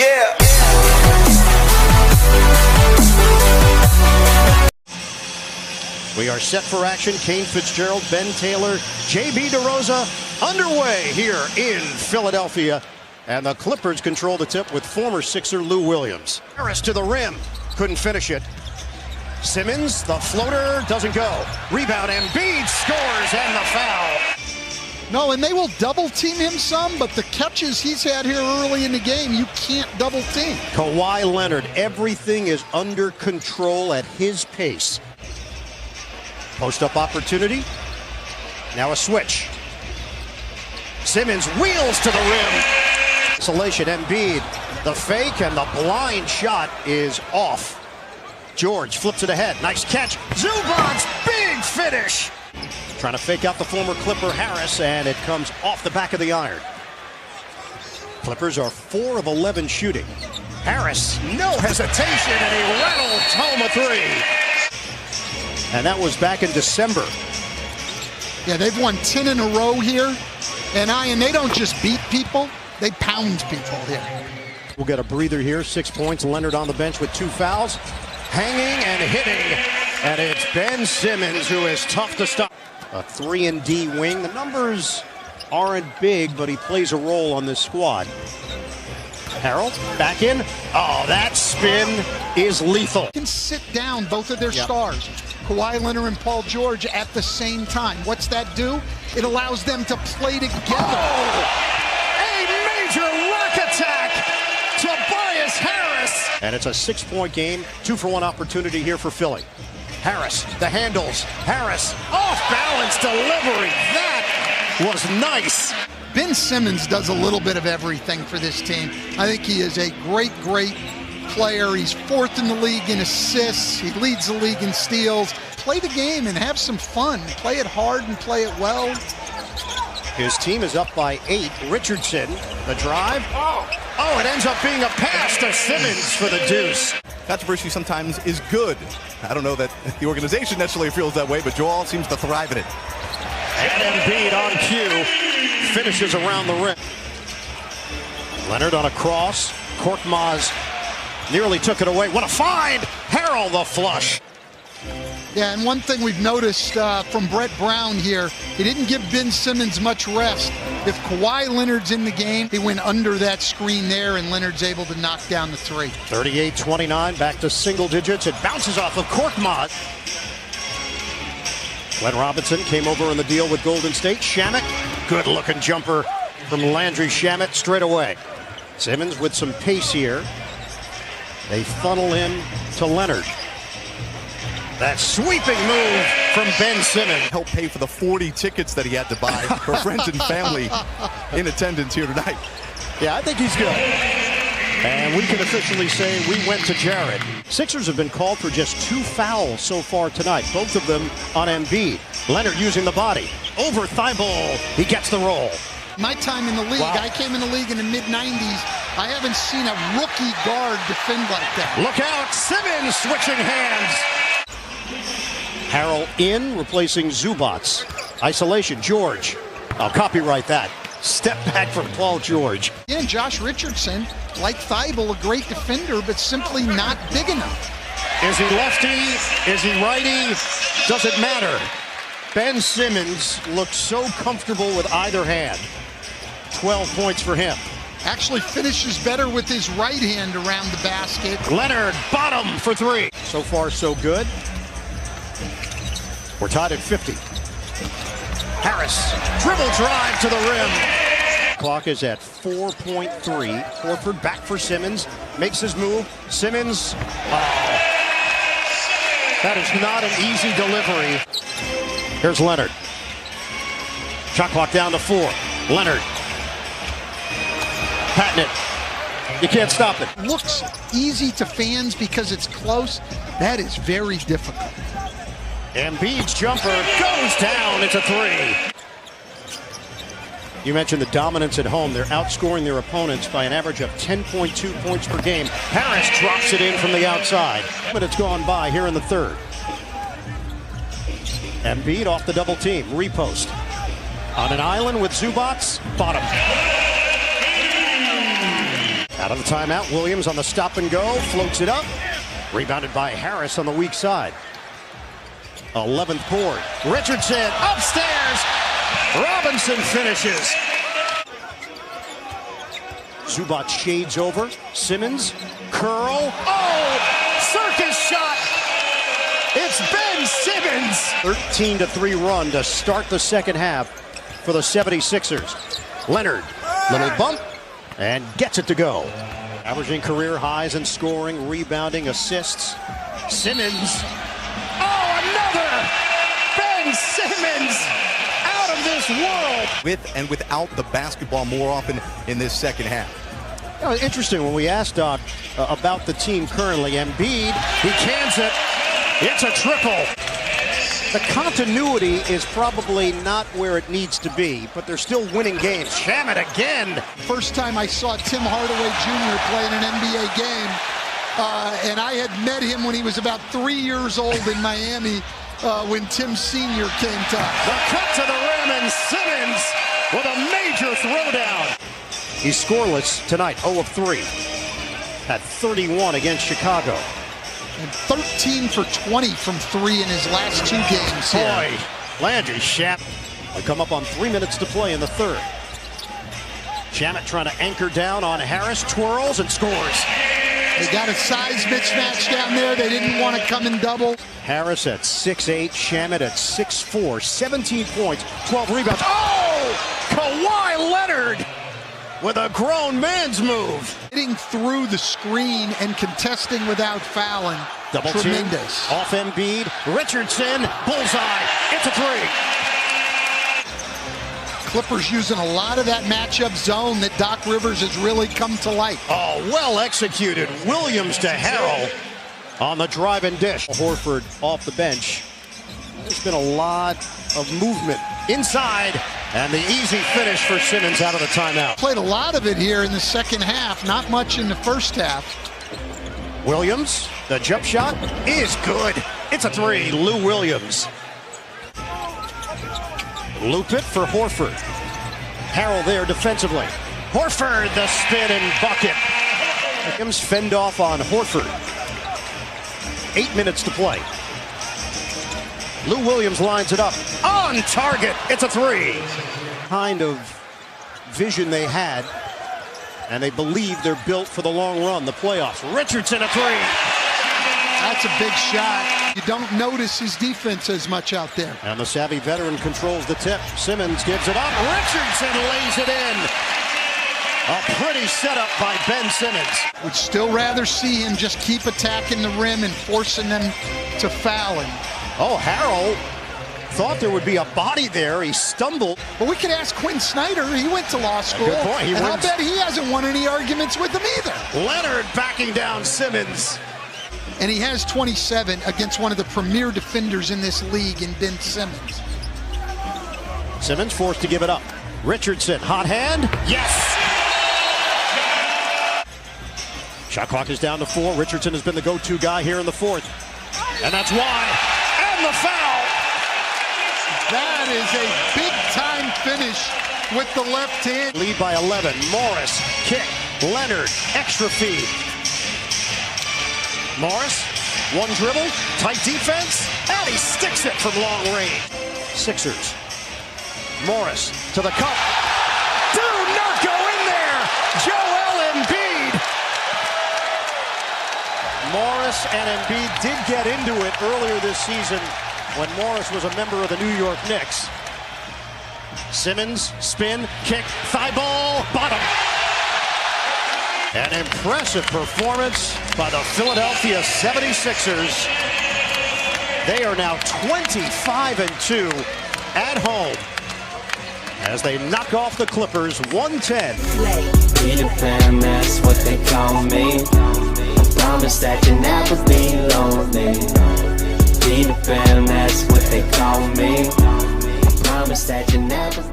Yeah. We are set for action. Kane Fitzgerald, Ben Taylor, J.B. DeRosa underway here in Philadelphia. And the Clippers control the tip with former Sixer Lou Williams. Harris to the rim. Couldn't finish it. Simmons, the floater, doesn't go. Rebound, Embiid scores, and the foul. No, and they will double team him some, but the catches he's had here early in the game, you can't double team. Kawhi Leonard, everything is under control at his pace. Post-up opportunity. Now a switch. Simmons wheels to the rim. Isolation, Embiid. The fake and the blind shot is off. George flips it ahead. Nice catch. Zubac's big finish. Trying to fake out the former Clipper Harris, and it comes off the back of the iron. Clippers are 4 of 11 shooting. Harris, no hesitation, and he rattles home a three. And that was back in December. Yeah, they've won 10 in a row here. And they don't just beat people, they pound people here. We'll get a breather here. 6 points. Leonard on the bench with 2 fouls. Hanging and hitting. And it's Ben Simmons who is tough to stop. A 3-and-D wing. The numbers aren't big, but he plays a role on this squad. Harold back in. Oh, that spin is lethal. Can sit down both of their stars, Kawhi Leonard and Paul George, at the same time. What's that do? It allows them to play together. Oh, a major rack attack. Tobias Harris. And it's a 6-point game. 2-for-1 opportunity here for Philly. Harris, the handles. Harris, off-balance delivery. That was nice. Ben Simmons does a little bit of everything for this team. I think he is a great player. He's 4th in the league in assists. He leads the league in steals. Play the game and have some fun. Play it hard and play it well. His team is up by 8. Richardson, the drive. Oh, it ends up being a pass to Simmons for the deuce. Controversy sometimes is good. I don't know that the organization necessarily feels that way, but Joel seems to thrive in it. And Embiid on cue finishes around the rim. Leonard on a cross. Korkmaz nearly took it away. What a find! Harold the flush. Yeah, and one thing we've noticed from Brett Brown here, he didn't give Ben Simmons much rest. If Kawhi Leonard's in the game, he went under that screen there, and Leonard's able to knock down the three. 38-29, back to single digits. It bounces off of Korkmaz. Glenn Robinson came over in the deal with Golden State. Shamet, good-looking jumper from Landry Shamet straight away. Simmons with some pace here. They funnel in to Leonard. That sweeping move from Ben Simmons. Help pay for the 40 tickets that he had to buy for friends and family in attendance here tonight. Yeah, I think he's good. And we can officially say we went to Jared. Sixers have been called for just 2 fouls so far tonight, both of them on Embiid. Leonard using the body. Over Thibault. He gets the roll. My time in the league, I came in the league in the mid-90s. I haven't seen a rookie guard defend like that. Look out, Simmons switching hands. Harrell in, replacing Zubats. Isolation, George. I'll copyright that. Step back from Paul George. And Josh Richardson, like Thibault, a great defender, but simply not big enough. Is he lefty? Is he righty? Doesn't matter. Ben Simmons looks so comfortable with either hand. 12 points for him. Actually finishes better with his right hand around the basket. Leonard, bottom for 3. So far, so good. We're tied at 50. Harris, dribble drive to the rim. Clock is at 4.3. Horford back for Simmons. Makes his move. Simmons. That is not an easy delivery. Here's Leonard. Shot clock down to 4. Leonard. Patting it. You can't stop it. Looks easy to fans because it's close. That is very difficult. Embiid's jumper goes down. It's a 3. You mentioned the dominance at home. They're outscoring their opponents by an average of 10.2 points per game. Harris drops it in from the outside. But it's gone by here in the 3rd. Embiid off the double team. Repost. On an island with Zubats. Bottom. Out of the timeout, Williams on the stop and go, floats it up. Rebounded by Harris on the weak side. 11th board. Richardson upstairs. Robinson finishes. Zubac shades over. Simmons, curl. Oh, circus shot. It's Ben Simmons. 13-3 run to start the second half for the 76ers. Leonard, little bump, and gets it to go. Averaging career highs in scoring, rebounding, assists. Simmons. Oh, another! Ben Simmons out of this world. With and without the basketball more often in this second half. You know, interesting when we asked Doc about the team currently. Embiid, he cans it. It's a triple. The continuity is probably not where it needs to be, but they're still winning games. Shamet again. First time I saw Tim Hardaway Jr. play in an NBA game, and I had met him when he was about 3 years old in Miami when Tim Sr. came to us. The cut to the rim, and Simmons with a major throwdown. He's scoreless tonight, 0 of 3. At 31 against Chicago. And 13 for 20 from 3 in his last 2 games here. Boy, Landry Shamet. We come up on 3 minutes to play in the third. Shamet trying to anchor down on Harris, twirls and scores. They got a size mismatch down there. They didn't want to come in double. Harris at 6'8", Shamet at 6'4", 17 points, 12 rebounds. Oh! Kawhi Leonard with a grown man's move. Hitting through the screen and contesting without fouling. Double tremendous. Team, off Embiid, Richardson, bullseye. It's a 3. Clippers using a lot of that matchup zone that Doc Rivers has really come to like. Oh, well executed. Williams to Harrell on the drive and dish. Horford off the bench. There's been a lot of movement inside, and the easy finish for Simmons out of the timeout. Played a lot of it here in the second half, not much in the first half. Williams, the jump shot is good. It's a 3, Lou Williams. Loop it for Horford. Harrell there defensively. Horford, the spin and bucket. Williams fend off on Horford. 8 minutes to play. Lou Williams lines it up. On target. It's a 3. Kind of vision they had, and they believe they're built for the long run, the playoffs. Richardson, a 3. That's a big shot. You don't notice his defense as much out there. And the savvy veteran controls the tip. Simmons gives it up. Richardson lays it in. A pretty setup by Ben Simmons. Would still rather see him just keep attacking the rim and forcing them to foul him. Oh, Harrell thought there would be a body there. He stumbled. But we could ask Quinn Snyder. He went to law school. Good point. And I'll bet he hasn't won any arguments with them either. Leonard backing down Simmons. And he has 27 against one of the premier defenders in this league in Ben Simmons. Simmons forced to give it up. Richardson, hot hand. Yes! Shot clock is down to 4. Richardson has been the go-to guy here in the fourth. And that's why. And the foul! That is a big-time finish with the left hand. Lead by 11. Morris, kick. Leonard, extra feed. Morris, one dribble, tight defense, and he sticks it from long range. Sixers. Morris to the cup. Do not go in there! Joel Embiid! Morris and Embiid did get into it earlier this season when Morris was a member of the New York Knicks. Simmons, spin, kick, thigh ball, bottom. An impressive performance by the Philadelphia 76ers. They are now 25-2 at home as they knock off the Clippers 110. Peter Pan, that's what they call me. I promise that you'll never be lonely. Peter Pan, that's what they call me. I promise that you'll never